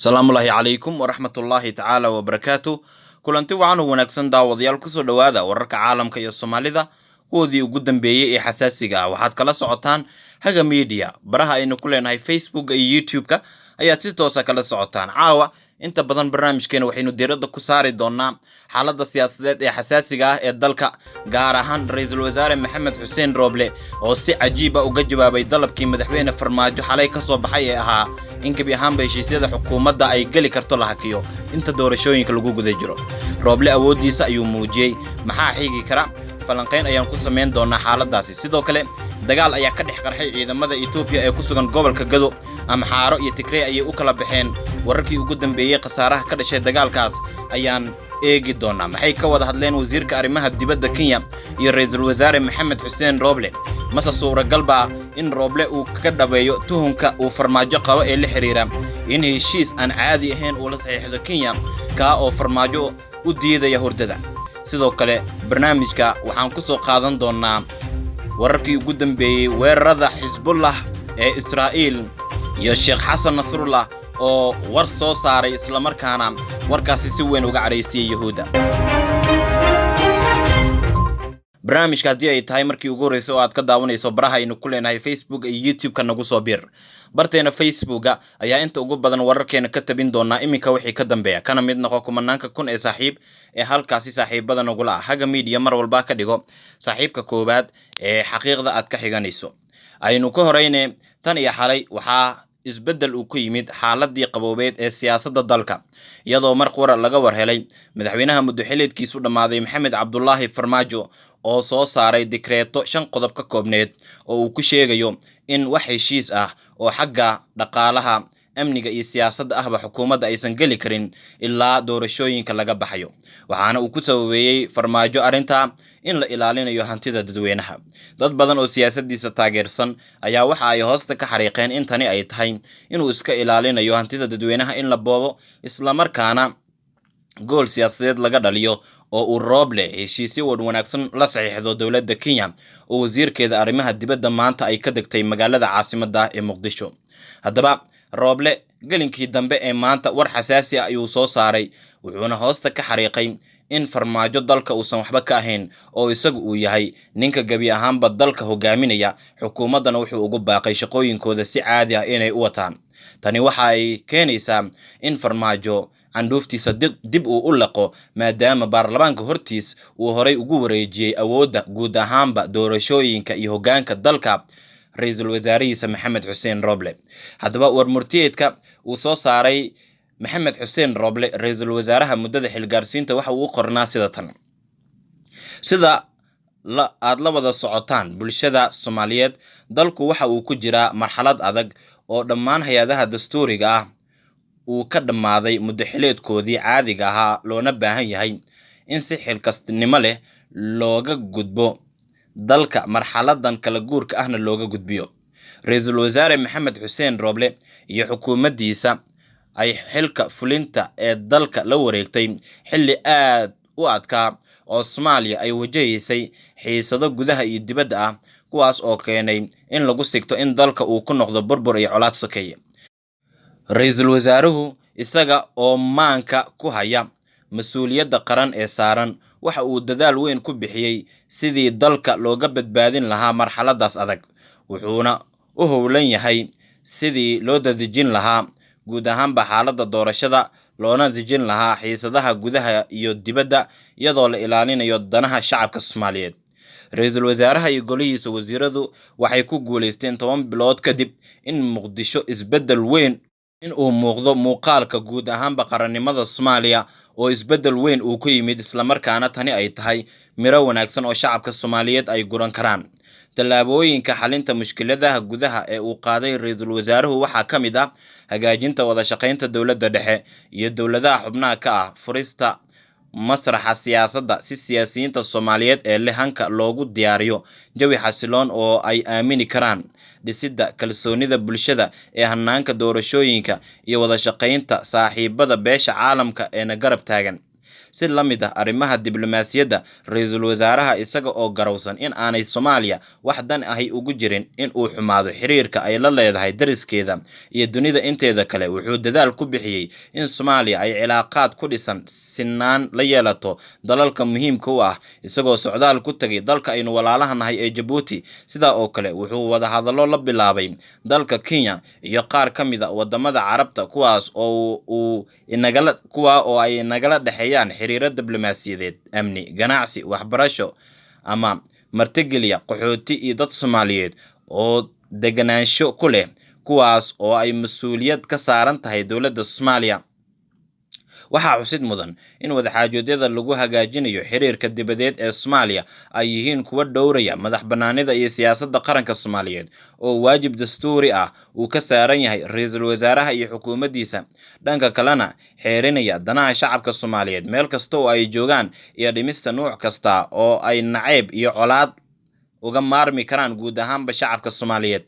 Salaamu calaykum waraxmatullaahi tacaala wabarakaatu. Kulanti wacan oo wanaagsan daawadayaal kusoo dhawaada wararka caalamka iyo Soomaalida kuwoodii ugu dambeeyay ee xasaasiga ah. Waxaad kala socotaan Haga Media, baraha aynu ku leenahay Facebook iyo YouTube-ka ayaad si toos ah kala socotaan. Caawa inta badan barnaamijkeena waxaynu diiradda ku saari doonaa xaaladda siyaasadeed ee xasaasiga ah ee dalka, gaar ahaan ra'iisul wasaare Maxamed Xuseen Roble oo si cajiib ah uga jawaabay dalabkii madaxweyne Farmaajo xalay ka soo baxay ee ahaa in gabi ahaanba heshiisyada xukuumadda ay geli karto la hakiyo inta doorashooyinka lagu guda jiro. Roble awoodiisa ayuu muujiyey, maxaa xigi kara? Falanqayn ayaan ku sameyn doonaa xaaladdaasi. Sidoo kale dagaal ayaa ka dhex qarxay ciidamada Itoobiya ee ku sugan gobolka Gado. Amxaaro iyo Tigray ayay u kala baxeen. Wararkii ugu dambeeyay khasaaraha ka dhashay dagaalkaas ayaan eegi doonaa. Maxay ka wada hadleen wasiirka arrimaha dibadda Kenya iyo ra'iisul wasaare Maxamed Xuseen Roble? Mase suuragal baa in Roble uu ka dhabeeyo tuhunka uu Farmaajo qabo ee la xiriira in heshiis aan caadi ahayn uu la saxiixdo Kenya ka oo Farmaajo u diidaya hurdada. Sidoo kale barnaamijka waxaan ku soo qaadan doonaa wararkii ugu dambeeyay weerarada Xisbullah ee Israa'iil iyo Sheekh Xasan Nasrullah oo war soo saaray isla markaana warkaasi si weyn uga careysiyay Yahuuda. barnaamijka haddii ay tahay markii ugu horeysay oo aad ka daawanayso baraha aynu ku leenahay Facebook iyo YouTube-ka nagu soo bir. barteena Facebook-ga ayaa inta ugu badan wararkeena ka tabin doonaa iminka wixii ka dambeeya, kana mid noqo kumanaanka kun ee saaxiib ee halkaasi saaxiibada nagula ah. Haga Media mar walba ka dhigo saaxiibka koobaad ee xaqiiqda aad ka xiganayso. aynu ka horeyne tan iyo xalay waxaa isbedel uu ku yimid xaaladii qaboobeed ee siyaasadda dalka, iyadoo mar qura laga war helay madaxweynaha muddo-xileedkiisu dhammaaday Maxamed Cabdullaahi Farmaajo oo soo saaray dekreeto 5 qodob ka koobneed oo uu ku sheegayo in wax heshiis ah oo xagga dhaqaalaha, amniga iyo siyaasadda ahba xukuumadda aysan geli karin ilaa doorashooyinka laga baxayo. waxaana uu ku sababeeyay Farmaajo arrinta in la ilaalinayo hantida dadweynaha. dad badan oo siyaasaddiisa taageersan ayaa waxa ay hoosta ka xariiqeen in tani ay tahay inuu iska ilaalinayo hantida dadweynaha in la boobo, isla markaana gool siyaasadeed laga dhaliyo oo uu Roble heshiisyo wanaagsan la saxiixdo dowladda Kenya oo wasiirkeeda arrimaha dibadda maanta ay ka degtay magaalada caasimadda ee Muqdisho. haddaba Roble gelinkii dambe ee maanta war xasaasi ah ayuu soo saaray, wuxuuna hoosta ka xariiqay in Farmaajo dalka uusan waxba ka ahayn oo isagu uu yahay ninka gabi ahaanba dalka hogaaminaya, xukuumaddana wuxuu ugu baaqay shaqooyinkooda si caadi ah inay u wataan. tani waxa ay keenaysaa in Farmaajo candhuuftiisa dib uu u laqo, maadaama baarlamaanka hortiis uu horay ugu wareejiyey awoodda guud ahaanba doorashooyinka iyo hoggaanka dalka ra'iisul wasaarihiisa Maxamed Xuseen Roble. haddaba war murtiyeedka uu soo saaray Maxamed Xuseen Roble ra'iisul wasaaraha muddada xilgaarsiinta waxa uu qornaa sida tan: sida aad la wada socotaan bulshada Soomaaliyeed, dalku waxa uu ku jiraa marxalad adag oo dhammaan hay'adaha dastuuriga ah uu ka dhammaaday muddo-xileedkoodii caadiga ahaa, loona baahan yahay in si xilkasnimo leh looga gudbo dalka marxaladan kala guurka ahna looga gudbiyo. ra'iisul wasaare Maxamed Xuseen Roble iyo xukuumaddiisa ay xilka fulinta ee dalka la wareegtay xilli aad u adkaa oo Soomaaliya ay wajahaysay xiisado gudaha iyo dibadda ah, kuwaas oo keenay in lagu sigto in dalka uu ku noqdo burbur iyo colaad sokeeye. ra'iisul wasaaruhu isaga oo maanka ku haya mas'uuliyadda qaran ee saaran waxa uu dadaal weyn ku bixiyey sidii dalka looga badbaadin lahaa marxaladaas adag, wuxuuna u howlan yahay sidii loo dadejin lahaa guud ahaanba xaaladda doorashada, loona dejin lahaa xiisadaha gudaha iyo dibadda iyadoo la ilaalinayo danaha shacabka Soomaaliyeed. ra'iisul wasaaraha iyo golihiisa wasiiradu waxay ku guuleysteen 10 bilood kadib in Muqdisho isbedel weyn in uu muuqdo muuqaalka guud ahaanba qarannimada Soomaaliya oo isbedel weyn uu ku yimid, isla markaana tani ay tahay miro wanaagsan oo shacabka Soomaaliyeed ay guran karaan. tallaabooyinka xalinta mushkiladaha gudaha ee uu qaaday ra'iisul wasaaruhu waxaa ka mid ah hagaajinta wada shaqaynta dowladda dhexe iyo dowladaha xubnaha ka ah, furista masraxa siyaasadda si siyaasiyiinta Soomaaliyeed ee leh hanka loogu diyaariyo jawi xasiloon oo ay aamini karaan, dhisidda kalsoonida bulshada ee hanaanka doorashooyinka iyo wada shaqaynta saaxiibada beesha caalamka ee na garab taagan. si la mid ah arrimaha diblomaasiyadda ra'iisul wasaaraha isaga oo garowsan in aanay Soomaaliya wax dan ahi ugu jirin in uu xumaado xiriirka ay la leedahay dariskeeda iyo dunida inteeda kale wuxuu dadaal ku bixiyay in Soomaaliya ay cilaaqaad ku dhisan sinaan la yeelato dalalka muhiimka u ah isagoo socdaal ku tagay dalka aynu walaalahanahay ee Djibouti sida oo kale wuxuu wada hadallo la bilaabay dalka Kenya iyo qaar ka mid ah wadamada Carabta kuwaas oo ay nagala dhaxeeyaan xiriirada diblomaasiyadeed amni ganacsi waxbarasho ama martigeliya qaxooti iyo dad Soomaaliyeed oo deganaansho ku leh kuwaas oo ay mas'uuliyad ka saaran tahay dowladda Soomaaliya waxaa xusid mudan in wadaxaajoodyada lagu hagaajinayo xiriirka dibadeed ee Soomaaliya ay yihiin kuwa dhowraya madaxbannaanida iyo siyaasadda qaranka Soomaaliyeed oo waajib dastuuri ah uu ka saaran yahay ra'iisul wasaaraha iyo xukuumaddiisa dhanka kalena xeerinaya danaha shacabka Soomaaliyeed meel kasta oo ay joogaan iyo dhimista nooc kasta oo ay nacayb iyo colaad uga maarmi karaan guud ahaanba shacabka Soomaaliyeed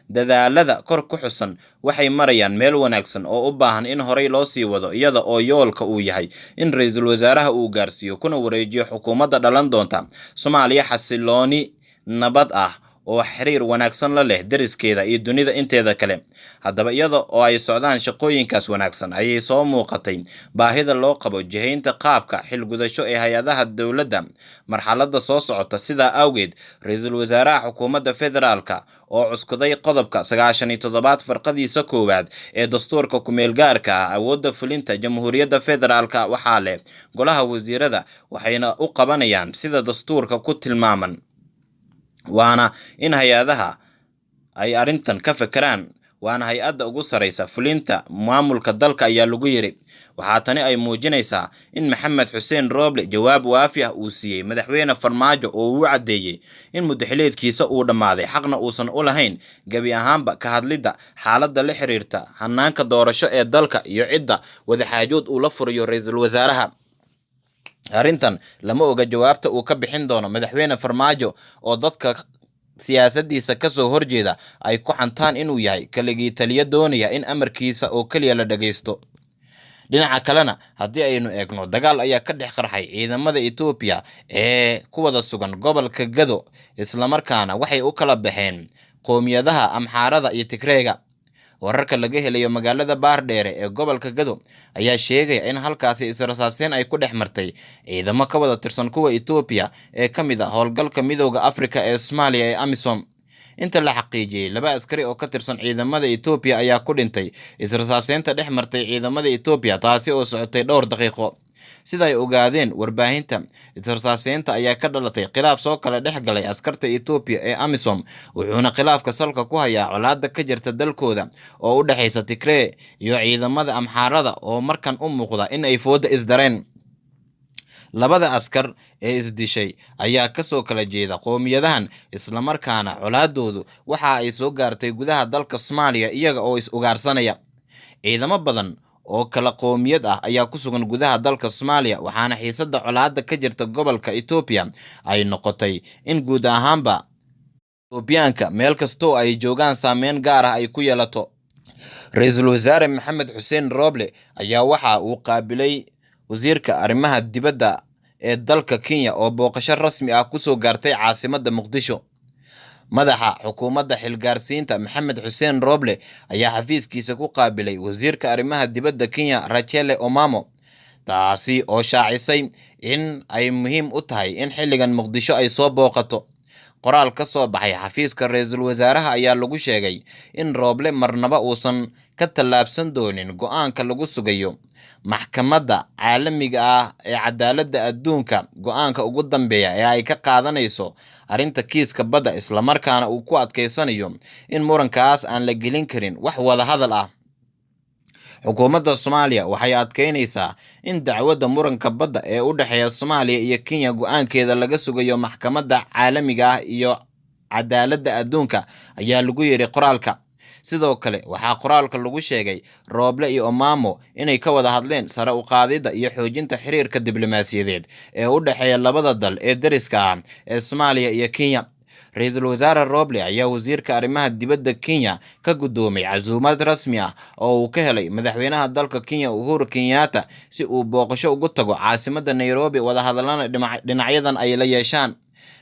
dadaalada kor ku xusan waxay marayaan meel wanaagsan oo u baahan in horey loo sii wado iyada oo yoolka uu yahay in ra'iisul wasaaraha uu gaarsiiyo kuna wareejiyo xukuumadda dhalan doonta Soomaaliya xasilooni nabad ah oo xiriir wanaagsan la leh dariskeeda iyo dunida inteeda kale haddaba iyada oo ay socdaan shaqooyinkaas wanaagsan ayay soo muuqatay baahida loo qabo jihaynta qaabka xilgudasho ee hay'adaha dowladda marxaladda soo socota sida awgeed ra'iisul wasaaraha xukuumadda federaalka oo cuskuday qodobka 97 farqadiisa koowaad ee dastuurka ku meel gaarka ah awoodda fulinta jamhuuriyadda federaalka waxaa leh golaha wasiirada waxayna u qabanayaan sida dastuurka ku tilmaaman waana in hay'adaha ay arintan ka fekeraan waana hay'adda ugu sareysa fulinta maamulka dalka ayaa lagu yiri waxaa tani ay muujinaysaa in Maxamed Xuseen Roble jawaab waafi ah uu siiyay madaxweyne Farmaajo oo uu cadeeyay in muddaxileedkiisa uu dhamaaday xaqna uusan u lahayn gabi ahaanba ka hadlida xaaladda la xiriirta hanaanka doorasho ee dalka iyo cidda wadaxaajood uu la furiyo ra'iisul wasaaraha arrintan lama oga jawaabta uu ka bixin doono madaxweyne Farmaajo oo dadka siyaasaddiisa ka soo horjeeda ay ku xantaan inuu yahay kaligii taliya doonaya in amarkiisa oo kaliya la dhageysto dhinaca kalena haddii aynu eegno dagaal ayaa ka dhex qarxay ciidamada Ethiopia ee ku wada sugan gobolka Gado isla markaana waxay u kala baxeen qoomiyadaha Amxaarada iyo Tigreega wararka laga helayo magaalada Baardheere ee gobolka Gado ayaa sheegaya in halkaasi israasaaseen ay ku dhex martay ciidamo ka wada tirsan kuwa Ethiopia ee ka mid ah howlgalka midowga Afrika ee Soomaaliya ee AMISOM inta la xaqiijiyay laba askari oo ka tirsan ciidamada Ethiopia ayaa ku dhintay israasaaseenta dhex martay ciidamada Ethiopia taasi oo socotay dhowr daqiiqo sida ay ogaadeen warbaahinta israasaaseenta ayaa ka dhalatay khilaaf soo kala dhex galay askarta Ethiopia ee AMISOM wuxuuna khilaafka salka ku hayaa colaadda ka jirta dalkooda oo u dhaxaysa Tigray iyo ciidamada Amxaarada oo markan u muuqda in ay fooda isdareen labada askar ee isdishay ayaa ka soo kala jeeda qoomiyadahan isla markaana colaadoodu waxa ay soo gaartay gudaha dalka Soomaaliya iyaga oo is ugaarsanaya ciidamo badan oo kala qoomiyad ah ayaa ku sugan gudaha dalka Soomaaliya waxaana xiisadda colaadda ka jirta gobolka Ethiopia ay noqotay in guud ahaanba Ethiopiaanka meel kasta oo ay joogaan saameyn gaar ah ay ku yeelato ra'iisul wasaare Maxamed Xuseen Roble ayaa waxa uu qaabilay wasiirka arrimaha dibadda ee dalka Kenya oo booqasho rasmi ah ku soo gaartay caasimadda Muqdisho madaxa xukuumadda xilgaarsiinta Maxamed Xuseen Roble ayaa xafiiskiisa ku qaabilay wasiirka arrimaha dibadda Kenya Rachel Omamo taasi oo shaacisay in ay muhiim u tahay in xilligan Muqdisho ay soo booqato qoraal ka soo baxay xafiiska ra'iisul wasaaraha ayaa lagu sheegay in Roble marnaba uusan ka tallaabsan doonin go'aanka lagu sugayo maxkamadda caalamiga ah ee cadaaladda adduunka go'aanka ugu dambeeya ee ay ka qaadanayso arrinta kiiska badda isla markaana uu ku adkeysanayo in murankaas aan la gelin karin wax wada hadal ah xukuumadda Soomaaliya waxay adkeynaysaa in dacwadda muranka badda ee u dhaxeeya Soomaaliya iyo Kenya go'aankeeda laga sugayo maxkamadda caalamiga ah iyo cadaaladda adduunka ayaa lagu yiri qoraalka sidoo kale waxaa qoraalka lagu sheegay Roble iyo Omamo inay ka wada hadleen sare u qaadida iyo xoojinta xiriirka diblomaasiyadeed ee u dhaxeeya labada dal ee dariska ah ee Soomaaliya iyo Kenya Ra'iisul Wasaare Roble ayaa wasiirka arrimaha dibadda Kenya ka gudoomay casuumad rasmi ah oo uu ka helay madaxweynaha dalka Kenya Uhuru Kenyatta si uu booqasho ugu tago caasimadda Nairobi wadahadalada dhinacyadan ay la yeeshaan.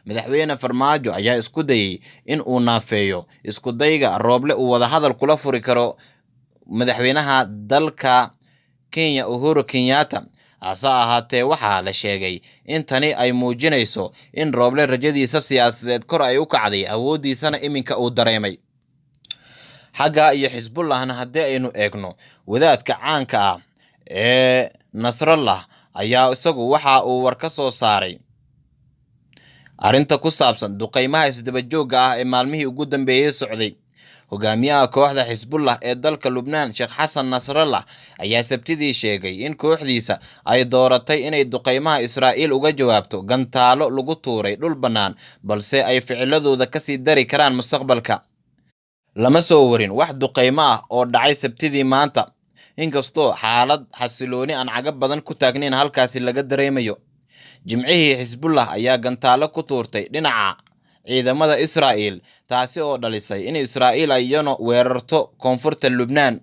Madaxweyne Farmaajo ayaa isku dayay in uu naafeeyo isku dayga Roble uu wadahadal kula furi karo madaxweynaha dalka Kenya Uhuru Kenyatta. Hase ahaatee waxaa la sheegay in tani ay muujinayso in Roble rajadiisa siyaasadeed kor ay u kacday, awoodiisana iminka uu dareemay. Xagga iyo Xisbullahna haddii aynu eegno, wadaadka caanka ah ee Nasrallah ayaa isagu waxa uu war ka soo saaray arrinta ku saabsan duqeymaha isdaba joogga ah ee maalmihii ugu dambeeyay socday. Hogaamiyaha kooxda Xisbullah ee dalka Lubnaan Sheekh Xasan Nasrallah ayaa Sabtidii sheegay in kooxdiisa ay dooratay inay duqeymaha Israa'iil uga jawaabto gantaalo lagu tuuray dhul bannaan, balse ay ficiladooda ka sii dari karaan mustaqbalka. Lama soo warin wax duqeymo ah oo dhacay Sabtidii maanta, inkastoo xaalad xasilooni aan caga badan ku taagnayn halkaasi laga dareemayo. Jimcihii Xisbullah ayaa gantaalo ku tuurtay dhinaca ciidamada Israa'iil, taasi oo dhalisay in Israa'iil ay iyana weerarto koonfurta Lubnaan.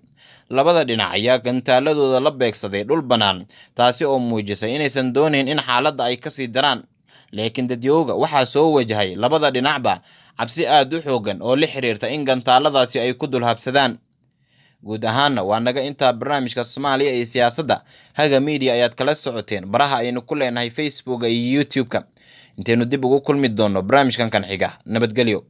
Labada dhinac ayaa gantaaladooda la beegsaday dhul bannaan, taasi oo muujisay inaysan doonayn in xaaladda ay kasii daraan. Laakiin dadyowga waxaa soo wajahay labada dhinacba cabsi aad u xooggan oo la xiriirta in gantaaladaasi ay ku dul habsadaan. Guud ahaanna waa naga intaa barnaamijka Soomaaliya iyo siyaasadda. Haga Media ayaad kala socoteen baraha aynu ku leenahay Facebook iyo YouTube-ka. Intaynu dib ugu kulmi doono barnaamijkan kan xiga. Nabadgelyo.